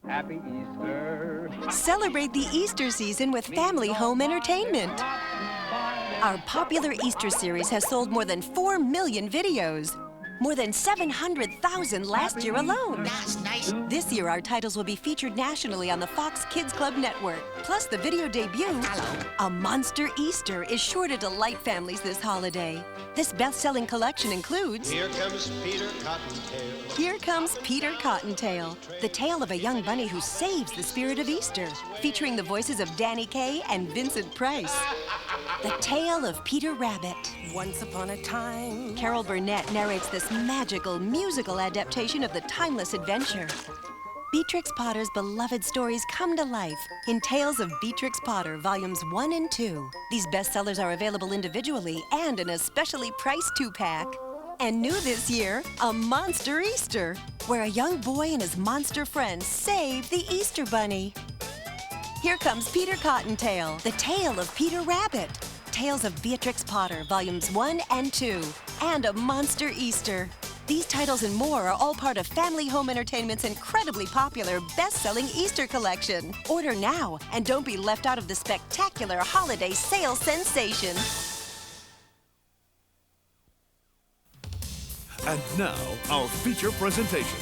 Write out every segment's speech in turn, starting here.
Happy Easter. Celebrate the Easter season with family home entertainment. Our popular Easter series has sold more than 4 million videos. More than 700,000 last year alone. That's nice. This year, our titles will be featured nationally on the Fox Kids Club network. Plus, the video debut, A Monster Easter, is sure to delight families this holiday. This best-selling collection includes... Here comes Peter Cottontail. Here Comes Peter Cottontail, the tale of a young bunny who saves the spirit of Easter, featuring the voices of Danny Kaye and Vincent Price. The Tale of Peter Rabbit. Once upon a time. Carol Burnett narrates this magical musical adaptation of the timeless adventure. Beatrix Potter's beloved stories come to life in Tales of Beatrix Potter, Volumes 1 and 2. These bestsellers are available individually and in a specially priced 2-pack. And new this year, A Monster Easter, where a young boy and his monster friends save the Easter Bunny. Here Comes Peter Cottontail, the tale of Peter Rabbit. Tales of Beatrix Potter, Volumes 1 and 2, and A Monster Easter. These titles and more are all part of Family Home Entertainment's incredibly popular best-selling Easter collection. Order now and don't be left out of the spectacular holiday sales sensation. And now, our feature presentation.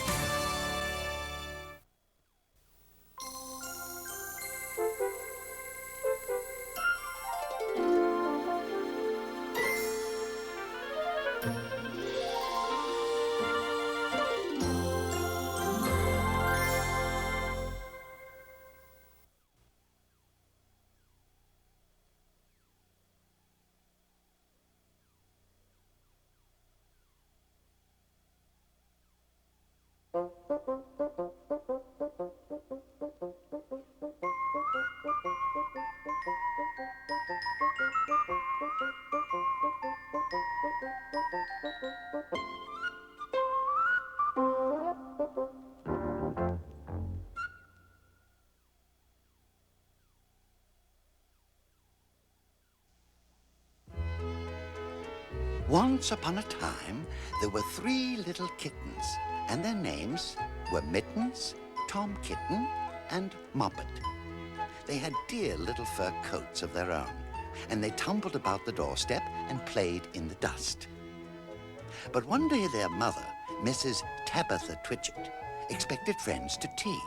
Once upon a time, there were 3 little kittens, and their names were Mittens, Tom Kitten, and Moppet. They had dear little fur coats of their own, and they tumbled about the doorstep and played in the dust. But one day their mother, Mrs. Tabitha Twitchit, expected friends to tea,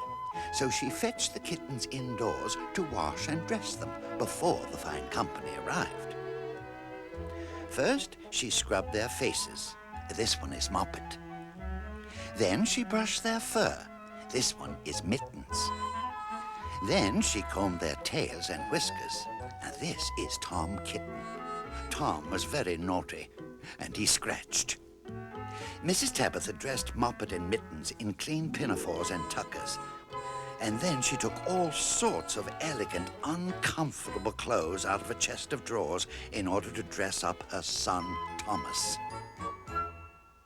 so she fetched the kittens indoors to wash and dress them before the fine company arrived. First, she scrubbed their faces. This one is Moppet. Then she brushed their fur. This one is Mittens. Then she combed their tails and whiskers. Now this is Tom Kitten. Tom was very naughty, and he scratched. Mrs. Tabitha dressed Moppet and Mittens in clean pinafores and tuckers. And then she took all sorts of elegant, uncomfortable clothes out of a chest of drawers in order to dress up her son, Thomas.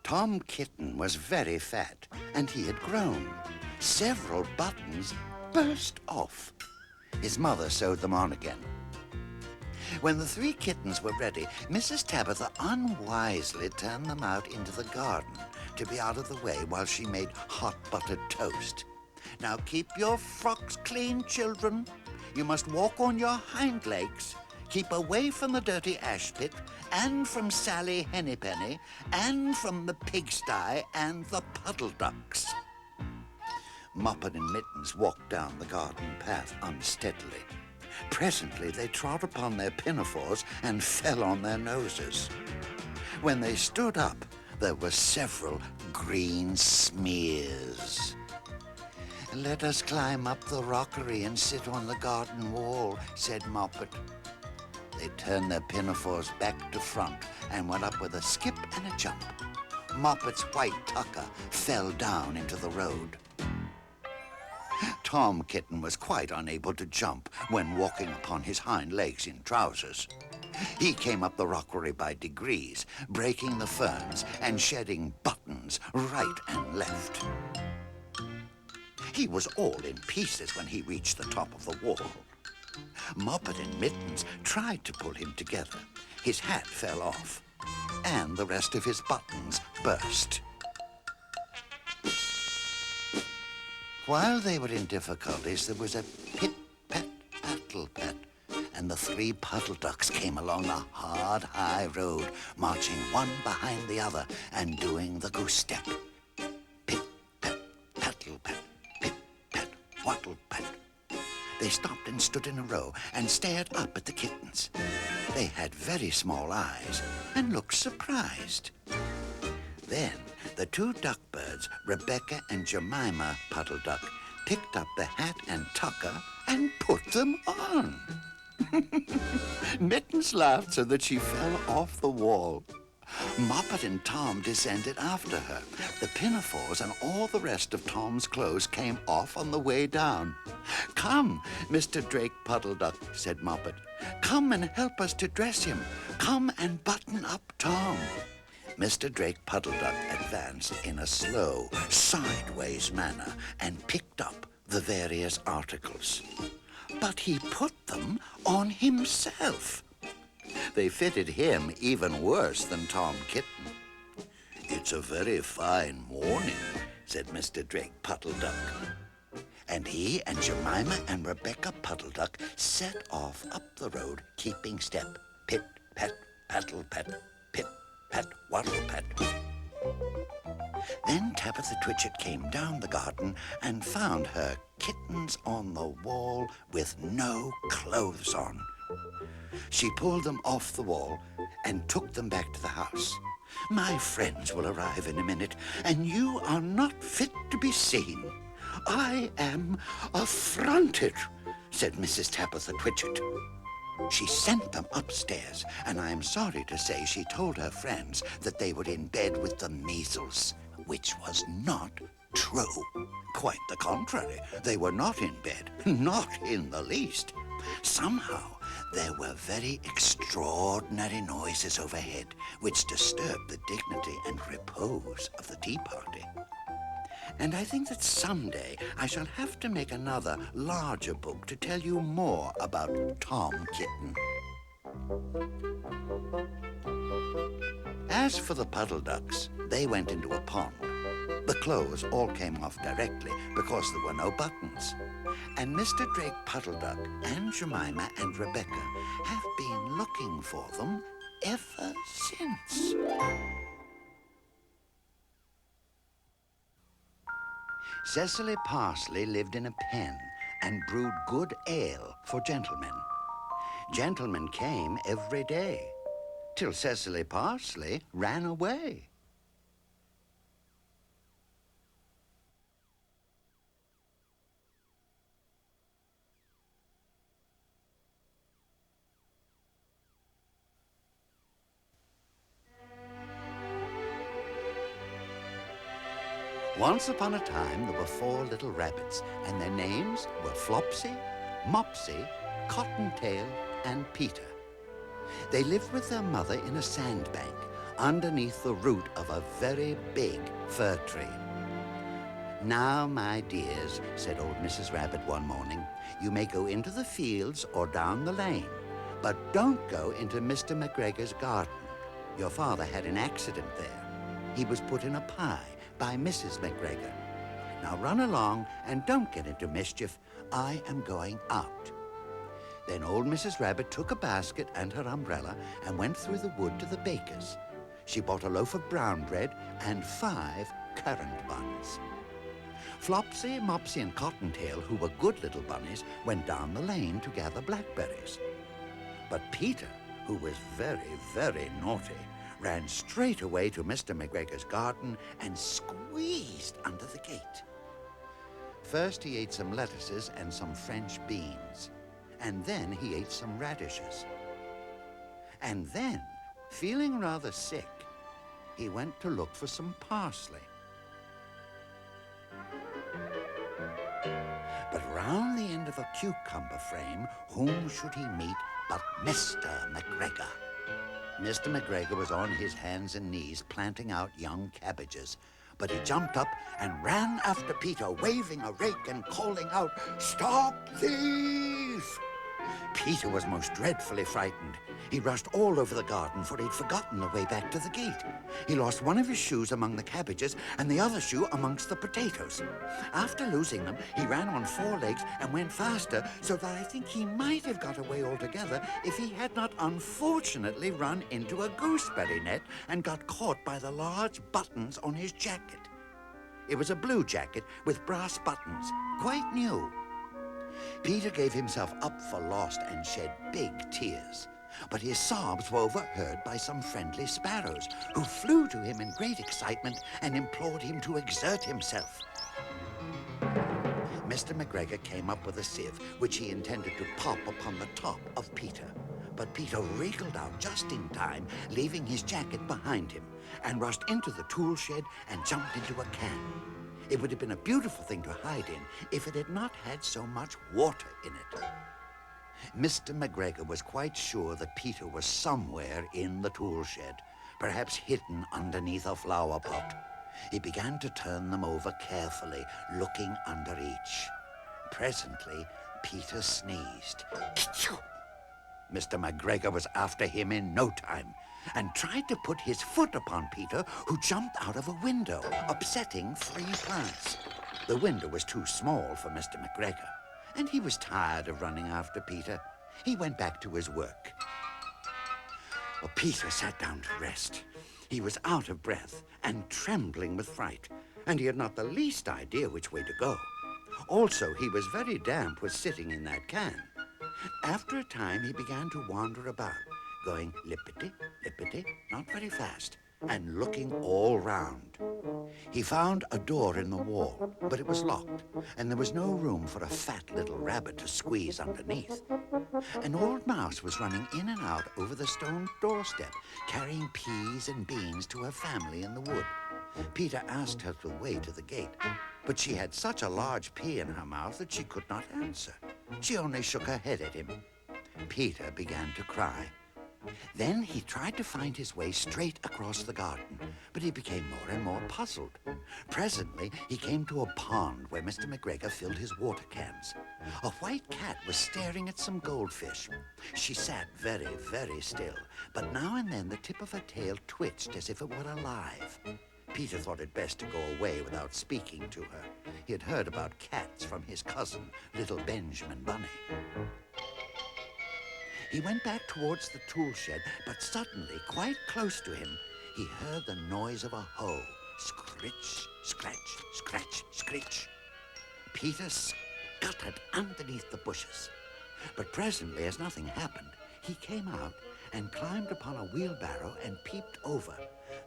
Tom Kitten was very fat, and he had grown. Several buttons burst off. His mother sewed them on again. When the 3 kittens were ready, Mrs. Tabitha unwisely turned them out into the garden to be out of the way while she made hot buttered toast. Now keep your frocks clean, children. You must walk on your hind legs. Keep away from the dirty ash pit, and from Sally Hennypenny, and from the pigsty and the puddle ducks. Moppet and Mittens walked down the garden path unsteadily. Presently they trod upon their pinafores and fell on their noses. When they stood up, there were several green smears. "Let us climb up the rockery and sit on the garden wall," said Moppet. They turned their pinafores back to front and went up with a skip and a jump. Moppet's white tucker fell down into the road. Tom Kitten was quite unable to jump when walking upon his hind legs in trousers. He came up the rockery by degrees, breaking the ferns and shedding buttons right and left. He was all in pieces when he reached the top of the wall. Moppet and Mittens tried to pull him together. His hat fell off, and the rest of his buttons burst. While they were in difficulties, there was a pit-pat, paddle-pat, and the three puddle ducks came along the hard, high road, marching one behind the other and doing the goose step. Pit-pat, paddle-pat, pit-pat, waddle-pat. They stopped and stood in a row and stared up at the kittens. They had very small eyes and looked surprised. Then the two duck birds, Rebecca and Jemima Puddle Duck, picked up the hat and tucker and put them on. Mittens laughed so that she fell off the wall. Moppet and Tom descended after her. The pinafores and all the rest of Tom's clothes came off on the way down. "Come, Mr. Drake Puddle Duck," said Moppet. "Come and help us to dress him. Come and button up Tom." Mr. Drake Puddle Duck advanced in a slow, sideways manner and picked up the various articles. But he put them on himself. They fitted him even worse than Tom Kitten. "It's a very fine morning," said Mr. Drake Puddle Duck. And he and Jemima and Rebecca Puddle Duck set off up the road, keeping step. Pit, pat, paddle, pat, pit, pat, waddle, pat. Then Tabitha Twitchit came down the garden and found her kittens on the wall with no clothes on. She pulled them off the wall and took them back to the house. "My friends will arrive in a minute, and you are not fit to be seen. I am affronted," said Mrs. Tabitha Twitchit. She sent them upstairs, and I am sorry to say she told her friends that they were in bed with the measles, which was not true. Quite the contrary. They were not in bed, not in the least. Somehow, there were very extraordinary noises overhead, which disturbed the dignity and repose of the tea party. And I think that someday I shall have to make another, larger book to tell you more about Tom Kitten. As for the puddle ducks, they went into a pond. The clothes all came off directly because there were no buttons. And Mr. Drake Puddle Duck and Jemima and Rebecca have been looking for them ever since. Cecily Parsley lived in a pen and brewed good ale for gentlemen. Gentlemen came every day, till Cecily Parsley ran away. Once upon a time, there were 4 little rabbits, and their names were Flopsy, Mopsy, Cottontail, and Peter. They lived with their mother in a sandbank underneath the root of a very big fir tree. "Now, my dears," said old Mrs. Rabbit one morning, "you may go into the fields or down the lane, but don't go into Mr. McGregor's garden. Your father had an accident there. He was put in a pie by Mrs. McGregor. Now run along and don't get into mischief. I am going out." Then old Mrs. Rabbit took a basket and her umbrella and went through the wood to the baker's. She bought a loaf of brown bread and 5 currant buns. Flopsy, Mopsy, and Cottontail, who were good little bunnies, went down the lane to gather blackberries. But Peter, who was very, very naughty, ran straight away to Mr. McGregor's garden and squeezed under the gate. First he ate some lettuces and some French beans, and then he ate some radishes. And then, feeling rather sick, he went to look for some parsley. But round the end of a cucumber frame, whom should he meet but Mr. McGregor? Mr. McGregor was on his hands and knees planting out young cabbages, but he jumped up and ran after Peter, waving a rake and calling out, "Stop thief!" Peter was most dreadfully frightened. He rushed all over the garden, for he'd forgotten the way back to the gate. He lost one of his shoes among the cabbages and the other shoe amongst the potatoes. After losing them, he ran on 4 legs and went faster, so that I think he might have got away altogether if he had not unfortunately run into a gooseberry net and got caught by the large buttons on his jacket. It was a blue jacket with brass buttons, quite new. Peter gave himself up for lost and shed big tears. But his sobs were overheard by some friendly sparrows, who flew to him in great excitement and implored him to exert himself. Mr. McGregor came up with a sieve, which he intended to pop upon the top of Peter. But Peter wriggled out just in time, leaving his jacket behind him, and rushed into the tool shed and jumped into a can. It would have been a beautiful thing to hide in if it had not had so much water in it. Mr. McGregor was quite sure that Peter was somewhere in the tool shed, perhaps hidden underneath a flower pot. He began to turn them over carefully, looking under each. Presently, Peter sneezed. Achoo! Mr. McGregor was after him in no time and tried to put his foot upon Peter, who jumped out of a window, upsetting 3 plants. The window was too small for Mr. McGregor, and he was tired of running after Peter. He went back to his work. Well, Peter sat down to rest. He was out of breath and trembling with fright, and he had not the least idea which way to go. Also, he was very damp with sitting in that can. After a time, he began to wander about, going lippity, lippity, not very fast, and looking all round. He found a door in the wall, but it was locked, and there was no room for a fat little rabbit to squeeze underneath. An old mouse was running in and out over the stone doorstep, carrying peas and beans to her family in the wood. Peter asked her the way to the gate, but she had such a large pea in her mouth that she could not answer. She only shook her head at him. Peter began to cry. Then he tried to find his way straight across the garden, but he became more and more puzzled. Presently, he came to a pond where Mr. McGregor filled his water cans. A white cat was staring at some goldfish. She sat very, very still, but now and then the tip of her tail twitched as if it were alive. Peter thought it best to go away without speaking to her. He had heard about cats from his cousin, little Benjamin Bunny. He went back towards the tool shed, but suddenly, quite close to him, he heard the noise of a hoe. Scritch, scratch, scratch, screech. Peter scuttered underneath the bushes. But presently, as nothing happened, he came out and climbed upon a wheelbarrow and peeped over.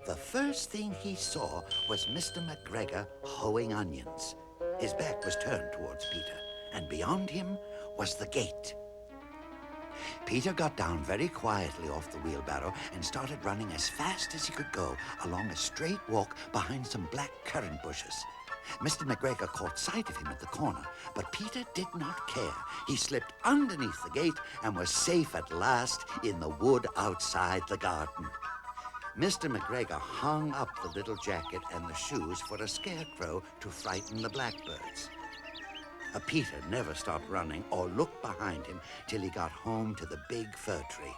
The first thing he saw was Mr. McGregor hoeing onions. His back was turned towards Peter, and beyond him was the gate. Peter got down very quietly off the wheelbarrow and started running as fast as he could go along a straight walk behind some black currant bushes. Mr. McGregor caught sight of him at the corner, but Peter did not care. He slipped underneath the gate and was safe at last in the wood outside the garden. Mr. McGregor hung up the little jacket and the shoes for a scarecrow to frighten the blackbirds. Peter never stopped running or looked behind him till he got home to the big fir tree.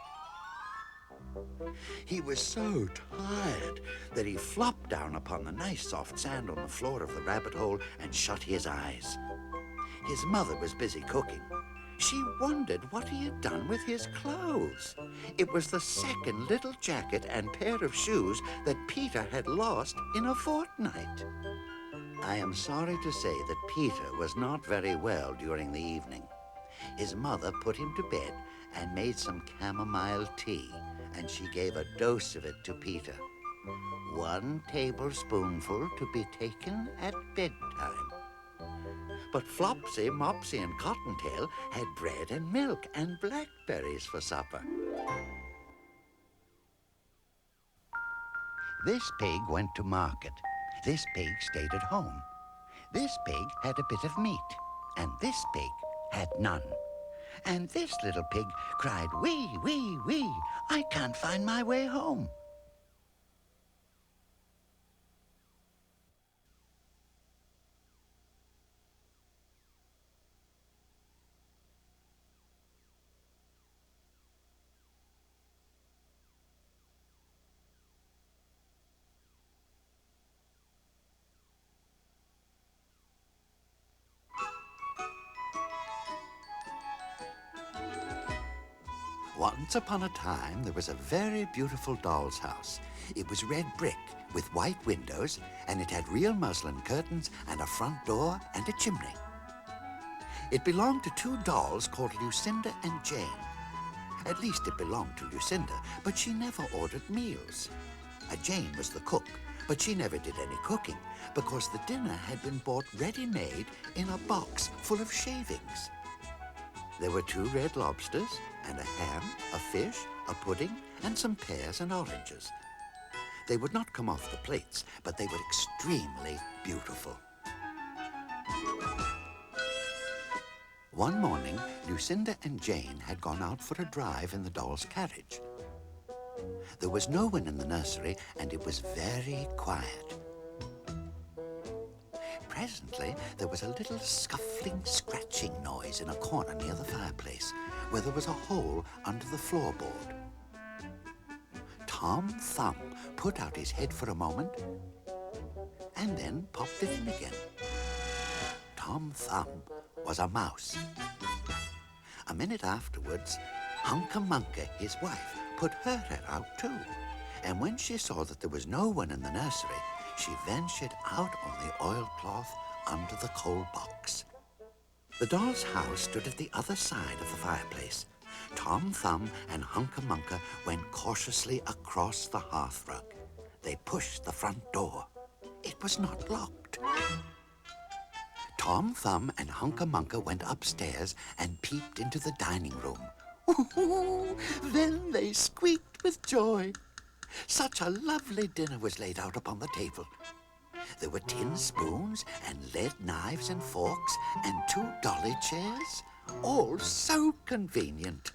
He was so tired that he flopped down upon the nice soft sand on the floor of the rabbit hole and shut his eyes. His mother was busy cooking. She wondered what he had done with his clothes. It was the second little jacket and pair of shoes that Peter had lost in a fortnight. I am sorry to say that Peter was not very well during the evening. His mother put him to bed and made some chamomile tea, and she gave a dose of it to Peter. 1 tablespoonful to be taken at bedtime. But Flopsy, Mopsy, and Cottontail had bread and milk and blackberries for supper. This pig went to market. This pig stayed at home. This pig had a bit of meat, and this pig had none. And this little pig cried, "Wee, wee, wee, I can't find my way home." Once upon a time, there was a very beautiful doll's house. It was red brick with white windows, and it had real muslin curtains and a front door and a chimney. It belonged to two dolls called Lucinda and Jane. At least it belonged to Lucinda, but she never ordered meals. Jane was the cook, but she never did any cooking because the dinner had been bought ready-made in a box full of shavings. There were 2 red lobsters and a ham, a fish, a pudding, and some pears and oranges. They would not come off the plates, but they were extremely beautiful. One morning, Lucinda and Jane had gone out for a drive in the doll's carriage. There was no one in the nursery, and it was very quiet. Presently, there was a little scuffling, scratching noise in a corner near the fireplace, where there was a hole under the floorboard. Tom Thumb put out his head for a moment, and then popped it in again. Tom Thumb was a mouse. A minute afterwards, Hunca Munca, his wife, put her head out too, and when she saw that there was no one in the nursery, she ventured out on the oilcloth under the coal box. The doll's house stood at the other side of the fireplace. Tom Thumb and Hunca Munca went cautiously across the hearthrug. They pushed the front door. It was not locked. Tom Thumb and Hunca Munca went upstairs and peeped into the dining room. Ooh, then they squeaked with joy. Such a lovely dinner was laid out upon the table. There were tin spoons and lead knives and forks and 2 dolly chairs, all so convenient.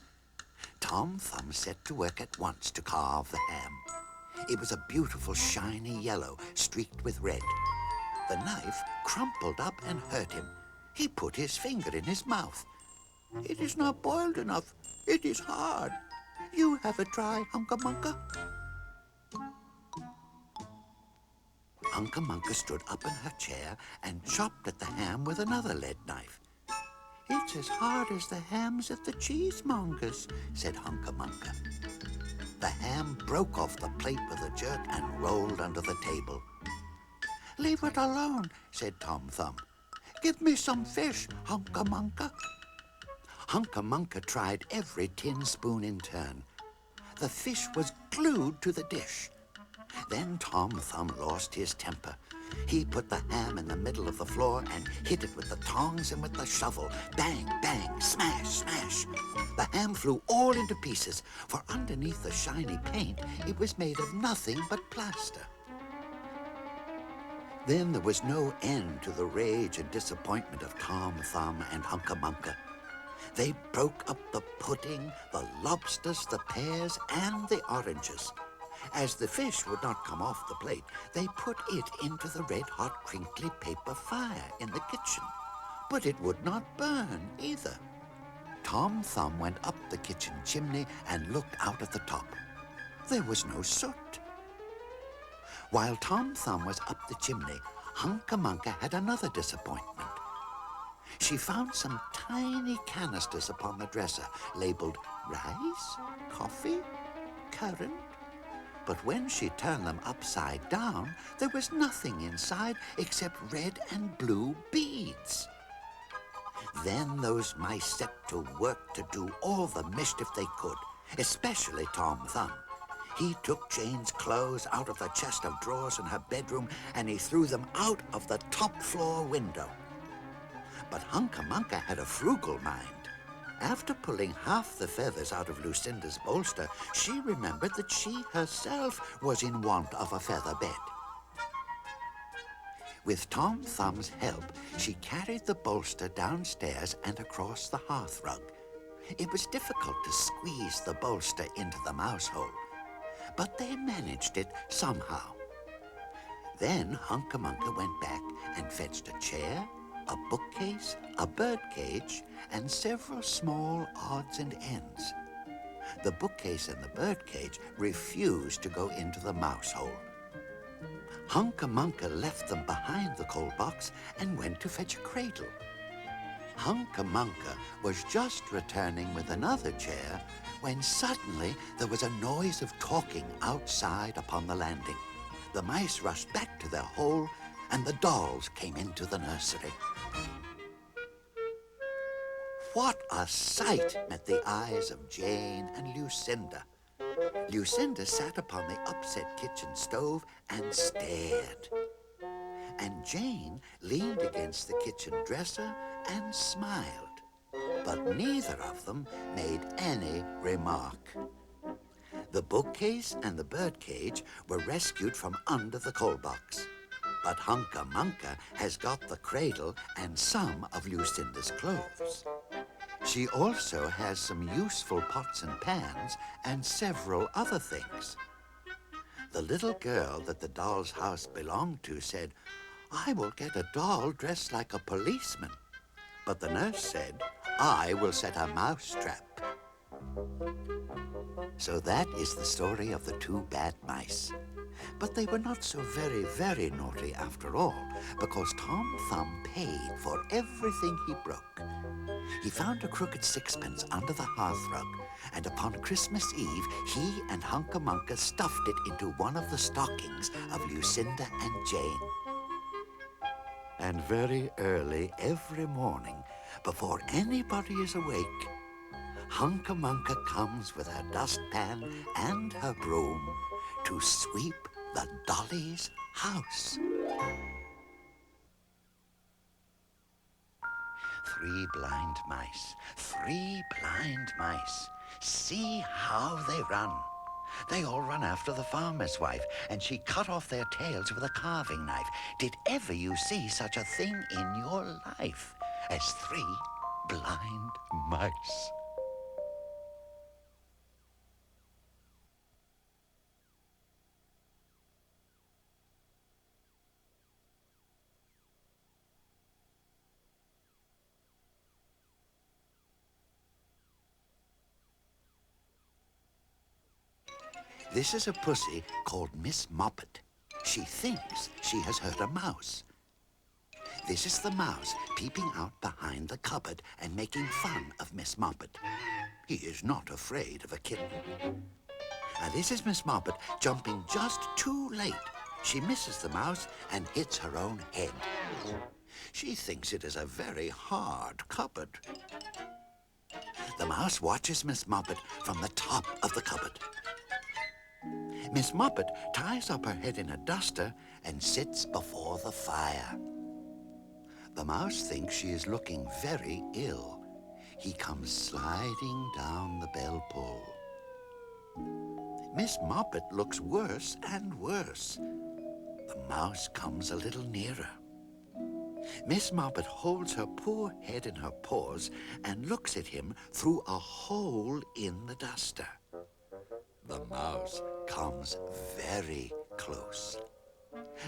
Tom Thumb set to work at once to carve the ham. It was a beautiful shiny yellow streaked with red. The knife crumpled up and hurt him. He put his finger in his mouth. It is not boiled enough. It is hard. You have a try, Hunca Munca. Hunca Munca stood up in her chair and chopped at the ham with another lead knife. It's as hard as the hams at the cheesemonger's, said Hunca Munca. The ham broke off the plate with a jerk and rolled under the table. Leave it alone, said Tom Thumb. Give me some fish, Hunca Munca. Hunca Munca tried every tin spoon in turn. The fish was glued to the dish. Then Tom Thumb lost his temper. He put the ham in the middle of the floor and hit it with the tongs and with the shovel. Bang, bang, smash, smash. The ham flew all into pieces, for underneath the shiny paint, it was made of nothing but plaster. Then there was no end to the rage and disappointment of Tom Thumb and Hunca Munca. They broke up the pudding, the lobsters, the pears, and the oranges. As the fish would not come off the plate, they put it into the red-hot, crinkly paper fire in the kitchen. But it would not burn either. Tom Thumb went up the kitchen chimney and looked out at the top. There was no soot. While Tom Thumb was up the chimney, Hunca Munca had another disappointment. She found some tiny canisters upon the dresser labeled rice, coffee, currant. But when she turned them upside down, there was nothing inside except red and blue beads. Then those mice set to work to do all the mischief they could, especially Tom Thumb. He took Jane's clothes out of the chest of drawers in her bedroom and he threw them out of the top floor window. But Hunca Munca had a frugal mind. After pulling half the feathers out of Lucinda's bolster, she remembered that she herself was in want of a feather bed. With Tom Thumb's help, she carried the bolster downstairs and across the hearthrug. It was difficult to squeeze the bolster into the mouse hole, but they managed it somehow. Then Hunca Munca went back and fetched a chair, a bookcase, a birdcage, and several small odds and ends. The bookcase and the birdcage refused to go into the mouse hole. Hunca Munca left them behind the coal box and went to fetch a cradle. Hunca-Munca was just returning with another chair when suddenly there was a noise of talking outside upon the landing. The mice rushed back to their hole, and the dolls came into the nursery. What a sight met the eyes of Jane and Lucinda. Lucinda sat upon the upset kitchen stove and stared. And Jane leaned against the kitchen dresser and smiled. But neither of them made any remark. The bookcase and the birdcage were rescued from under the coal box. But Hunca-Munca has got the cradle and some of Lucinda's clothes. She also has some useful pots and pans and several other things. The little girl that the doll's house belonged to said, "I will get a doll dressed like a policeman." But the nurse said, "I will set a mouse trap." So that is the story of the two bad mice. But they were not so very, very naughty after all, because Tom Thumb paid for everything he broke. He found a crooked sixpence under the hearthrug, and upon Christmas Eve, he and Hunca-Munca stuffed it into one of the stockings of Lucinda and Jane. And very early every morning, before anybody is awake, Hunca-Munca comes with her dustpan and her broom to sweep the dolly's house. Three blind mice. See how they run. They all run after the farmer's wife, and she cut off their tails with a carving knife. Did ever you see such a thing in your life as three blind mice? This is a pussy called Miss Moppet. She thinks she has heard a mouse. This is the mouse peeping out behind the cupboard and making fun of Miss Moppet. He is not afraid of a kitten. Now this is Miss Moppet jumping just too late. She misses the mouse and hits her own head. She thinks it is a very hard cupboard. The mouse watches Miss Moppet from the top of the cupboard. Miss Moppet ties up her head in a duster and sits before the fire. The mouse thinks she is looking very ill. He comes sliding down the bell pull. Miss Moppet looks worse and worse. The mouse comes a little nearer. Miss Moppet holds her poor head in her paws and looks at him through a hole in the duster. The mouse comes very close.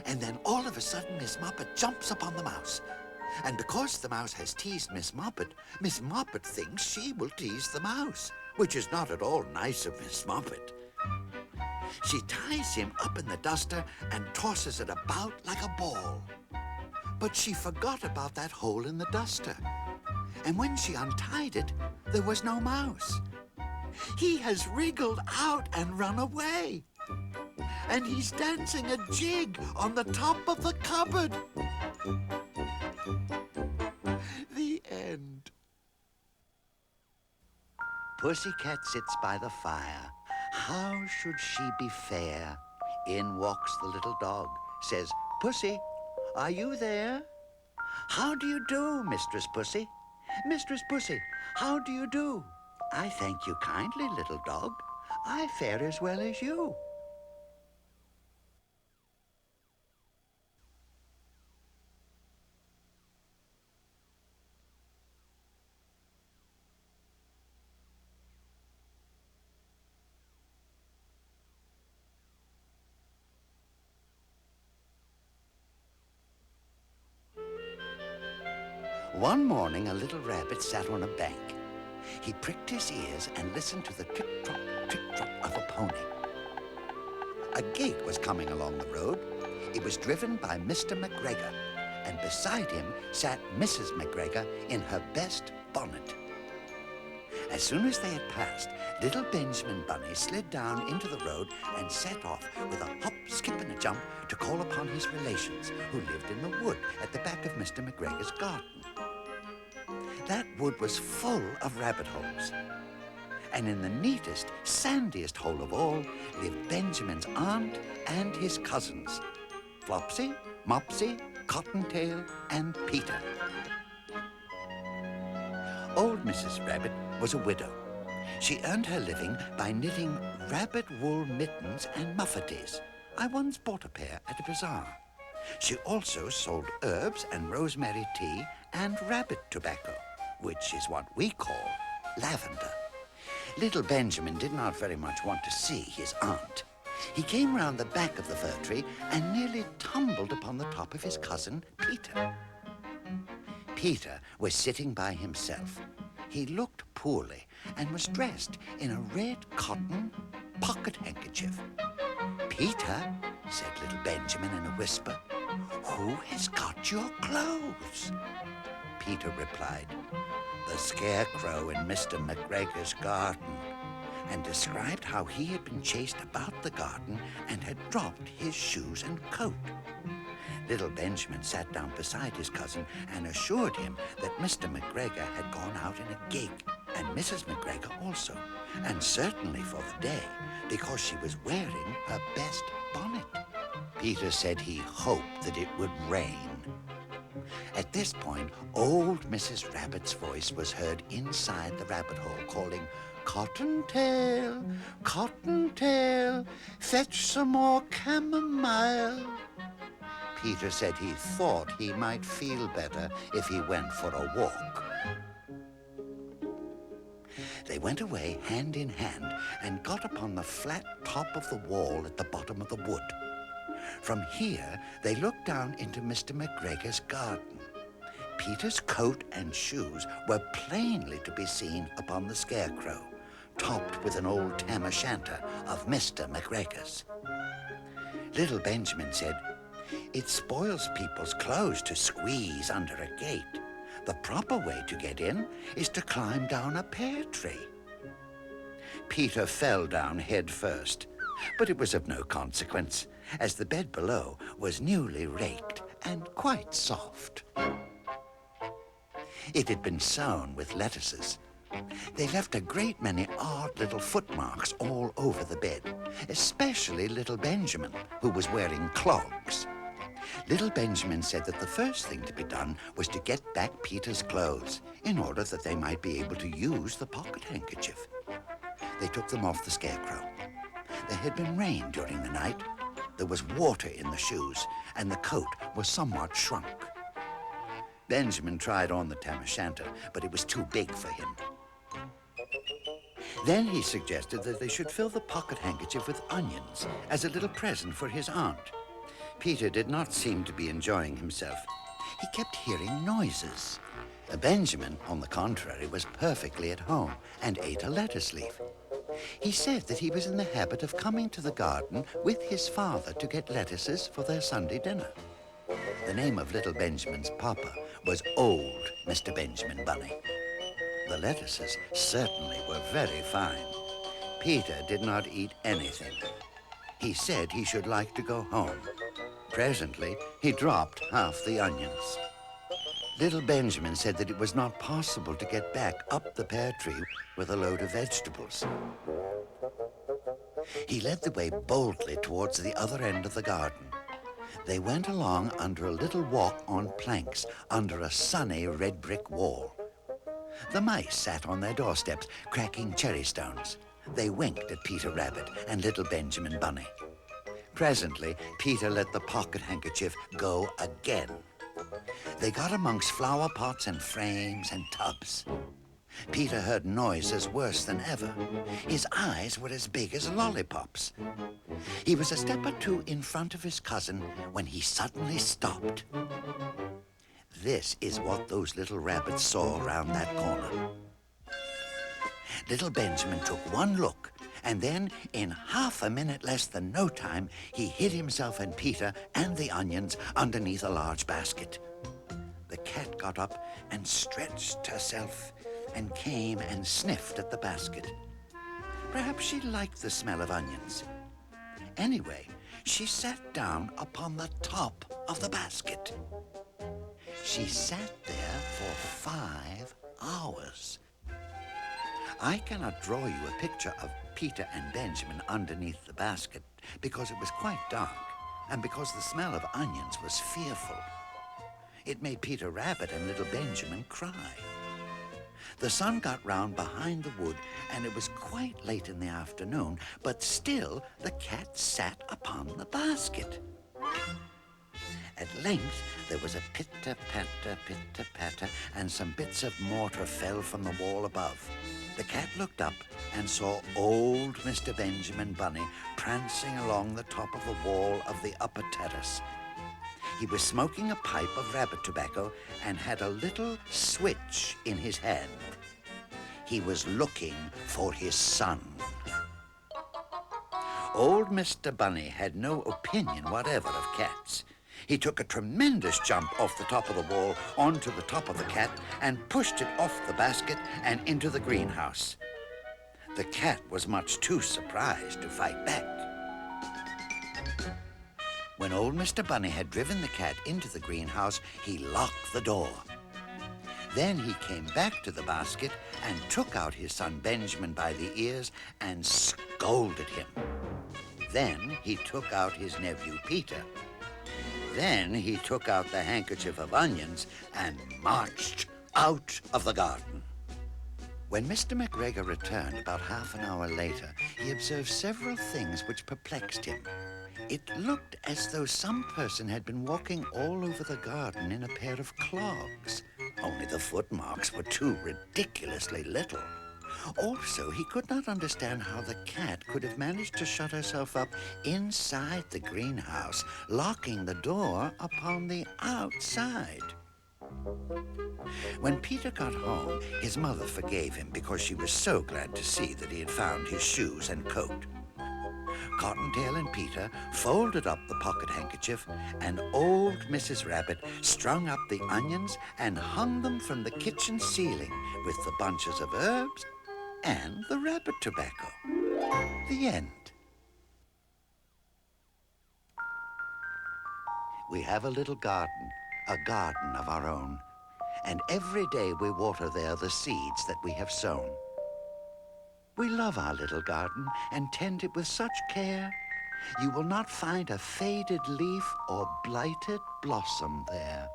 And then all of a sudden, Miss Moppet jumps upon the mouse. And because the mouse has teased Miss Moppet thinks she will tease the mouse, which is not at all nice of Miss Moppet. She ties him up in the duster and tosses it about like a ball. But she forgot about that hole in the duster. And when she untied it, there was no mouse. He has wriggled out and run away. And he's dancing a jig on the top of the cupboard. The end. Pussycat sits by the fire. How should she be fair? In walks the little dog. Says, "Pussy, are you there?" "How do you do, Mistress Pussy?" "Mistress Pussy, how do you do?" "I thank you kindly, little dog. I fare as well as you." One morning, a little rabbit sat on a bank. He pricked his ears and listened to the tick-tock of a pony. A gig was coming along the road. It was driven by Mr. McGregor, and beside him sat Mrs. McGregor in her best bonnet. As soon as they had passed, little Benjamin Bunny slid down into the road and set off with a hop, skip, and a jump to call upon his relations who lived in the wood at the back of Mr. McGregor's garden. That wood was full of rabbit holes. And in the neatest, sandiest hole of all lived Benjamin's aunt and his cousins, Flopsy, Mopsy, Cottontail, and Peter. Old Mrs. Rabbit was a widow. She earned her living by knitting rabbit wool mittens and muffetees. I once bought a pair at a bazaar. She also sold herbs and rosemary tea and rabbit tobacco, which is what we call lavender. Little Benjamin did not very much want to see his aunt. He came round the back of the fir tree and nearly tumbled upon the top of his cousin, Peter. Peter was sitting by himself. He looked poorly and was dressed in a red cotton pocket handkerchief. "Peter," said little Benjamin in a whisper, "who has got your clothes?" Peter replied, "The scarecrow in Mr. McGregor's garden," and described how he had been chased about the garden and had dropped his shoes and coat. Little Benjamin sat down beside his cousin and assured him that Mr. McGregor had gone out in a gig, and Mrs. McGregor also, and certainly for the day, because she was wearing her best bonnet. Peter said he hoped that it would rain. At this point, old Mrs. Rabbit's voice was heard inside the rabbit hole calling, "Cottontail, Cottontail, fetch some more chamomile." Peter said he thought he might feel better if he went for a walk. They went away hand in hand and got upon the flat top of the wall at the bottom of the wood. From here, they looked down into Mr. McGregor's garden. Peter's coat and shoes were plainly to be seen upon the scarecrow, topped with an old tam-o'-shanter of Mr. McGregor's. Little Benjamin said, "It spoils people's clothes to squeeze under a gate. The proper way to get in is to climb down a pear tree." Peter fell down head first, but it was of no consequence, as the bed below was newly raked and quite soft. It had been sown with lettuces. They left a great many odd little footmarks all over the bed, especially little Benjamin, who was wearing clogs. Little Benjamin said that the first thing to be done was to get back Peter's clothes in order that they might be able to use the pocket handkerchief. They took them off the scarecrow. There had been rain during the night. There was water in the shoes, and the coat was somewhat shrunk. Benjamin tried on the tam-o'-shanter, but it was too big for him. Then he suggested that they should fill the pocket handkerchief with onions as a little present for his aunt. Peter did not seem to be enjoying himself. He kept hearing noises. Benjamin, on the contrary, was perfectly at home and ate a lettuce leaf. He said that he was in the habit of coming to the garden with his father to get lettuces for their Sunday dinner. The name of little Benjamin's papa was old Mr. Benjamin Bunny. The lettuces certainly were very fine. Peter did not eat anything. He said he should like to go home. Presently, he dropped half the onions. Little Benjamin said that it was not possible to get back up the pear tree with a load of vegetables. He led the way boldly towards the other end of the garden. They went along under a little walk on planks under a sunny red brick wall. The mice sat on their doorsteps, cracking cherry stones. They winked at Peter Rabbit and little Benjamin Bunny. Presently, Peter let the pocket handkerchief go again. They got amongst flower pots and frames and tubs. Peter heard noises worse than ever. His eyes were as big as lollipops. He was a step or two in front of his cousin when he suddenly stopped. This is what those little rabbits saw round that corner. Little Benjamin took one look, and then, in half a minute less than no time, he hid himself and Peter and the onions underneath a large basket. The cat got up and stretched herself and came and sniffed at the basket. Perhaps she liked the smell of onions. Anyway, she sat down upon the top of the basket. She sat there for 5 hours. I cannot draw you a picture of Peter and Benjamin underneath the basket because it was quite dark and because the smell of onions was fearful. It made Peter Rabbit and little Benjamin cry. The sun got round behind the wood, and it was quite late in the afternoon, but still the cat sat upon the basket. At length there was a pitter-patter, pitter-patter, and some bits of mortar fell from the wall above. The cat looked up and saw old Mr. Benjamin Bunny prancing along the top of the wall of the upper terrace. He was smoking a pipe of rabbit tobacco and had a little switch in his hand. He was looking for his son. Old Mr. Bunny had no opinion whatever of cats. He took a tremendous jump off the top of the wall onto the top of the cat and pushed it off the basket and into the greenhouse. The cat was much too surprised to fight back. When old Mr. Bunny had driven the cat into the greenhouse, he locked the door. Then he came back to the basket and took out his son Benjamin by the ears and scolded him. Then he took out his nephew Peter. Then he took out the handkerchief of onions and marched out of the garden. When Mr. McGregor returned about half an hour later, he observed several things which perplexed him. It looked as though some person had been walking all over the garden in a pair of clogs, only the footmarks were too ridiculously little. Also, he could not understand how the cat could have managed to shut herself up inside the greenhouse, locking the door upon the outside. When Peter got home, his mother forgave him because she was so glad to see that he had found his shoes and coat. Cottontail and Peter folded up the pocket handkerchief, and old Mrs. Rabbit strung up the onions and hung them from the kitchen ceiling with the bunches of herbs and the rabbit tobacco. The end. We have a little garden, a garden of our own, and every day we water there the seeds that we have sown. We love our little garden and tend it with such care. You will not find a faded leaf or blighted blossom there.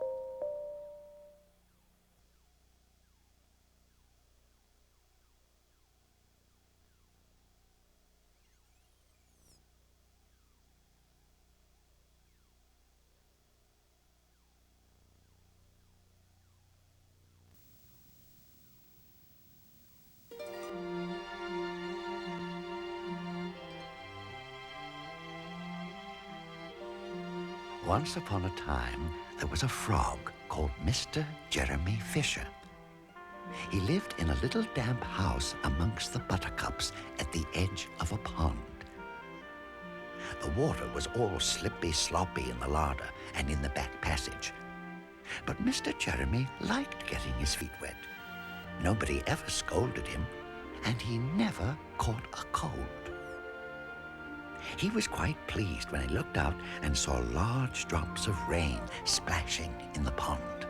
Once upon a time, there was a frog called Mr. Jeremy Fisher. He lived in a little damp house amongst the buttercups at the edge of a pond. The water was all slippy-sloppy in the larder and in the back passage. But Mr. Jeremy liked getting his feet wet. Nobody ever scolded him, and he never caught a cold. He was quite pleased when he looked out and saw large drops of rain splashing in the pond.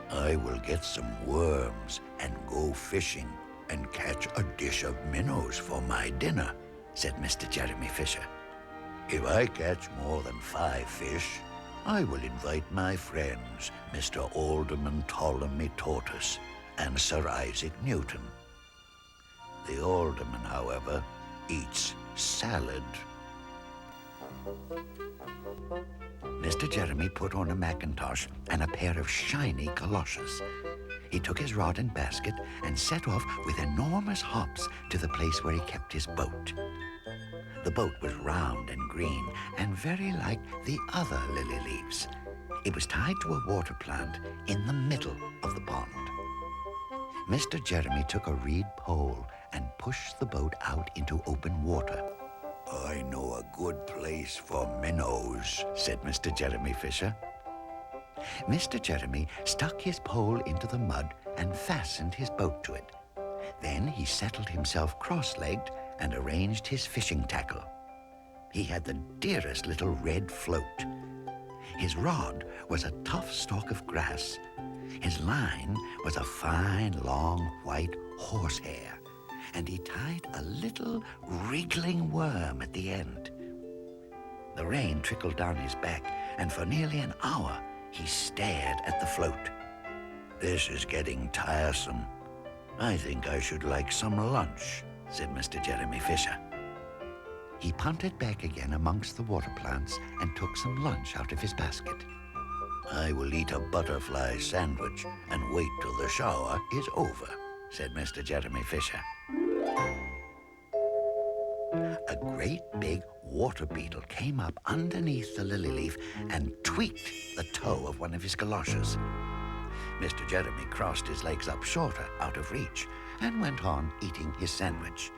"I will get some worms and go fishing and catch a dish of minnows for my dinner," said Mr. Jeremy Fisher. "If I catch more than 5 fish, I will invite my friends, Mr. Alderman Ptolemy Tortoise and Sir Isaac Newton. The alderman, however, eats salad." Mr. Jeremy put on a mackintosh and a pair of shiny galoshes. He took his rod and basket and set off with enormous hops to the place where he kept his boat. The boat was round and green and very like the other lily leaves. It was tied to a water plant in the middle of the pond. Mr. Jeremy took a reed pole and pushed the boat out into open water. "I know a good place for minnows," said Mr. Jeremy Fisher. Mr. Jeremy stuck his pole into the mud and fastened his boat to it. Then he settled himself cross-legged and arranged his fishing tackle. He had the dearest little red float. His rod was a tough stalk of grass. His line was a fine, long, white horsehair, and he tied a little wriggling worm at the end. The rain trickled down his back, and for nearly an hour he stared at the float. "This is getting tiresome. I think I should like some lunch," said Mr. Jeremy Fisher. He punted back again amongst the water plants and took some lunch out of his basket. "I will eat a butterfly sandwich and wait till the shower is over," said Mr. Jeremy Fisher. A great big water beetle came up underneath the lily leaf and tweaked the toe of one of his galoshes. Mr. Jeremy crossed his legs up shorter, out of reach, and went on eating his sandwich.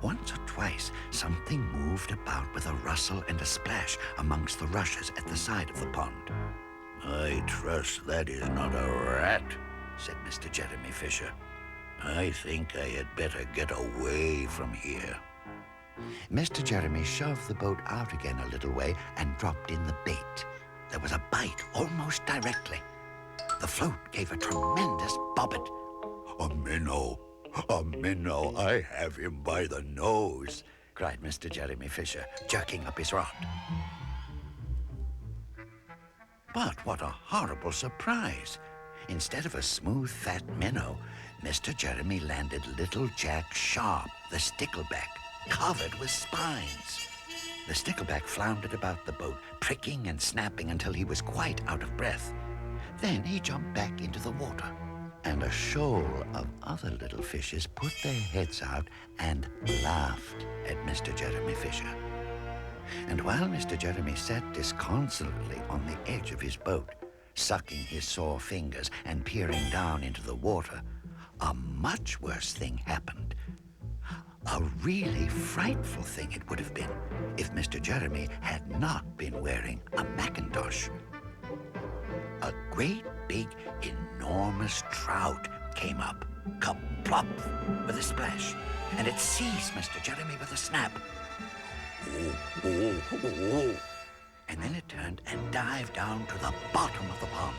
Once or twice, something moved about with a rustle and a splash amongst the rushes at the side of the pond. "I trust that is not a rat," said Mr. Jeremy Fisher. "I think I had better get away from here." Mr. Jeremy shoved the boat out again a little way and dropped in the bait. There was a bite almost directly. The float gave a tremendous bobbit. "A minnow! A minnow! I have him by the nose!" cried Mr. Jeremy Fisher, jerking up his rod. But what a horrible surprise! Instead of a smooth, fat minnow, Mr. Jeremy landed little Jack Sharp, the stickleback, covered with spines. The stickleback floundered about the boat, pricking and snapping until he was quite out of breath. Then he jumped back into the water, and a shoal of other little fishes put their heads out and laughed at Mr. Jeremy Fisher. And while Mr. Jeremy sat disconsolately on the edge of his boat, sucking his sore fingers and peering down into the water, a much worse thing happened. A really frightful thing it would have been if Mr. Jeremy had not been wearing a Macintosh. A great big, enormous trout came up, kaplop, with a splash, and it seized Mr. Jeremy with a snap. "Oh, oh, oh, oh." And then it turned and dived down to the bottom of the pond.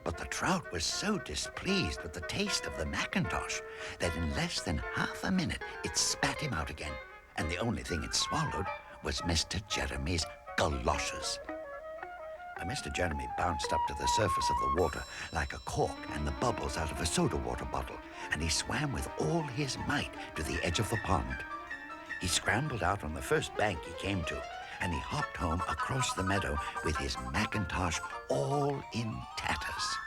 But the trout was so displeased with the taste of the Macintosh that in less than half a minute it spat him out again, and the only thing it swallowed was Mr. Jeremy's galoshes. Mr. Jeremy bounced up to the surface of the water like a cork and the bubbles out of a soda water bottle, and he swam with all his might to the edge of the pond. He scrambled out on the first bank he came to, and he hopped home across the meadow with his Macintosh all in tatters.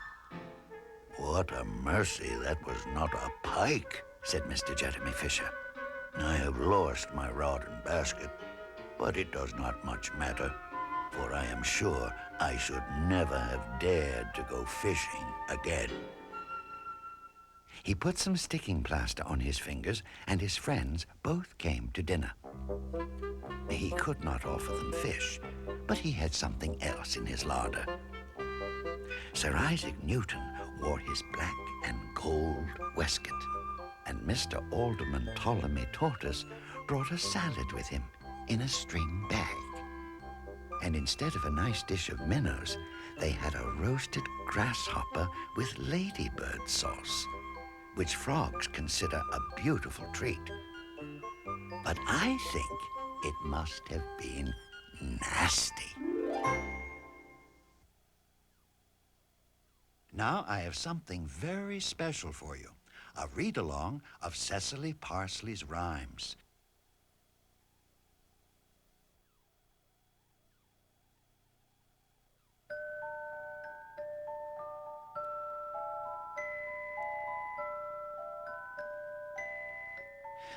"What a mercy that was not a pike," said Mr. Jeremy Fisher. "I have lost my rod and basket, but it does not much matter, for I am sure I should never have dared to go fishing again." He put some sticking plaster on his fingers, and his friends both came to dinner. He could not offer them fish, but he had something else in his larder. Sir Isaac Newton wore his black and gold waistcoat, and Mr. Alderman Ptolemy Tortoise brought a salad with him in a string bag. And instead of a nice dish of minnows, they had a roasted grasshopper with ladybird sauce, which frogs consider a beautiful treat. But I think it must have been nasty. Now I have something very special for you, a read-along of Cecily Parsley's rhymes.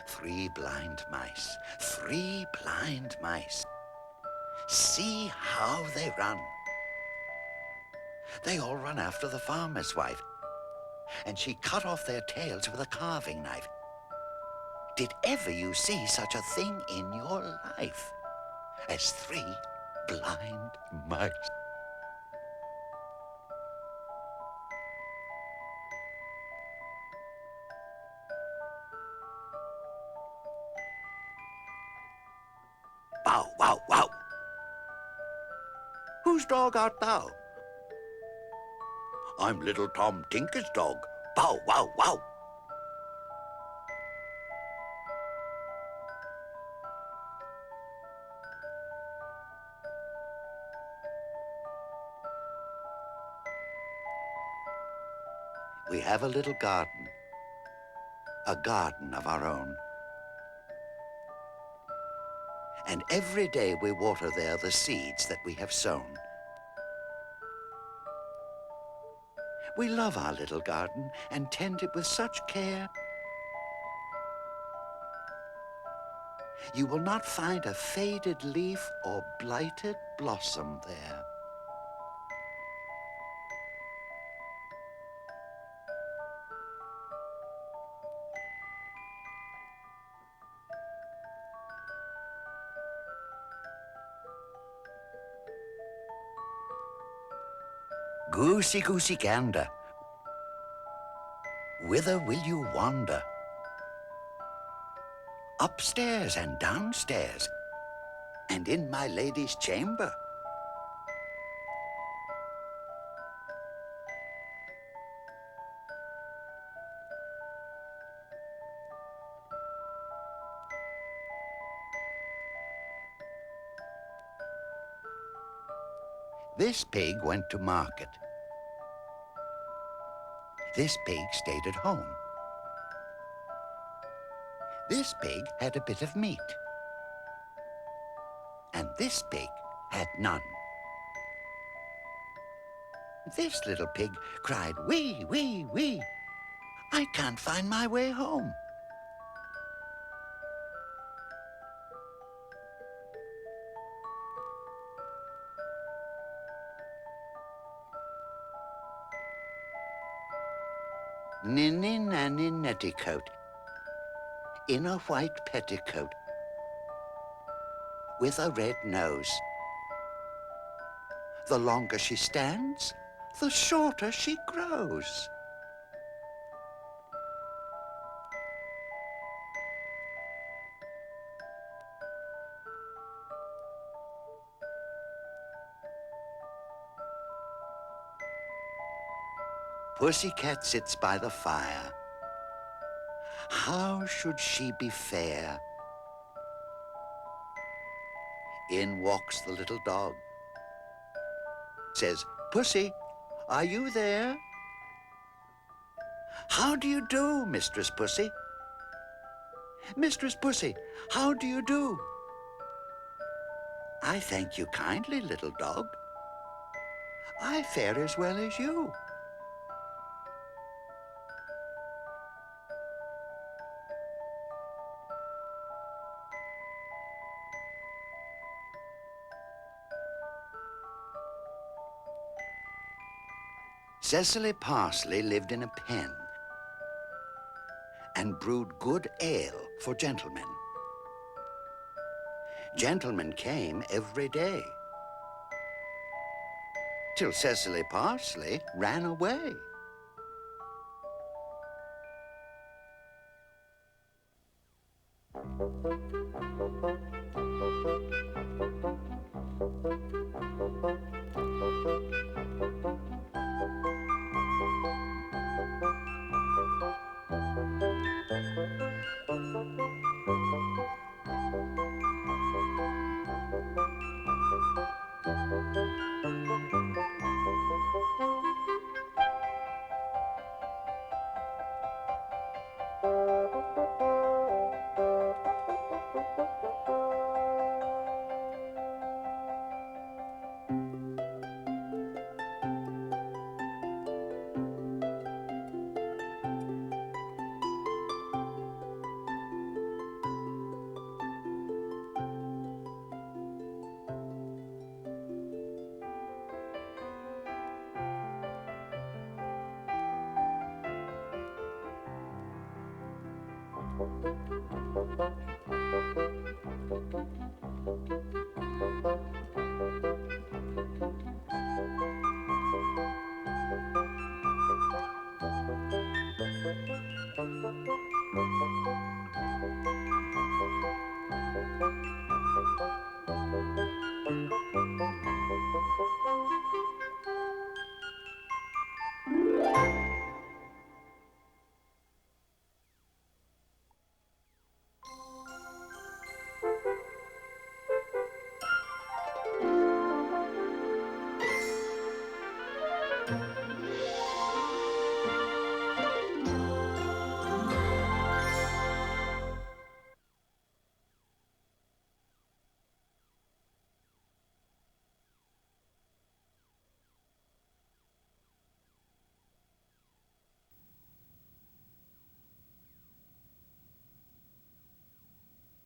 Three blind mice, see how they run. They all run after the farmer's wife, and she cut off their tails with a carving knife. Did ever you see such a thing in your life as three blind mice? Bow, wow, wow. Whose dog art thou? I'm little Tom Tinker's dog. Bow, wow, wow. We have a little garden of our own. And every day we water there the seeds that we have sown. We love our little garden and tend it with such care. You will not find a faded leaf or blighted blossom there. Goosey, goosey, gander, whither will you wander? Upstairs and downstairs, and in my lady's chamber. This pig went to market. This pig stayed at home. This pig had a bit of meat. And this pig had none. This little pig cried, wee, wee, wee. I can't find my way home. Ninny, nanny, netticoat, in a white petticoat, with a red nose. The longer she stands, the shorter she grows. Pussycat sits by the fire. How should she be fair? In walks the little dog. Says, Pussy, are you there? How do you do, Mistress Pussy? Mistress Pussy, how do you do? I thank you kindly, little dog. I fare as well as you. Cecily Parsley lived in a pen and brewed good ale for gentlemen. Gentlemen came every day, till Cecily Parsley ran away.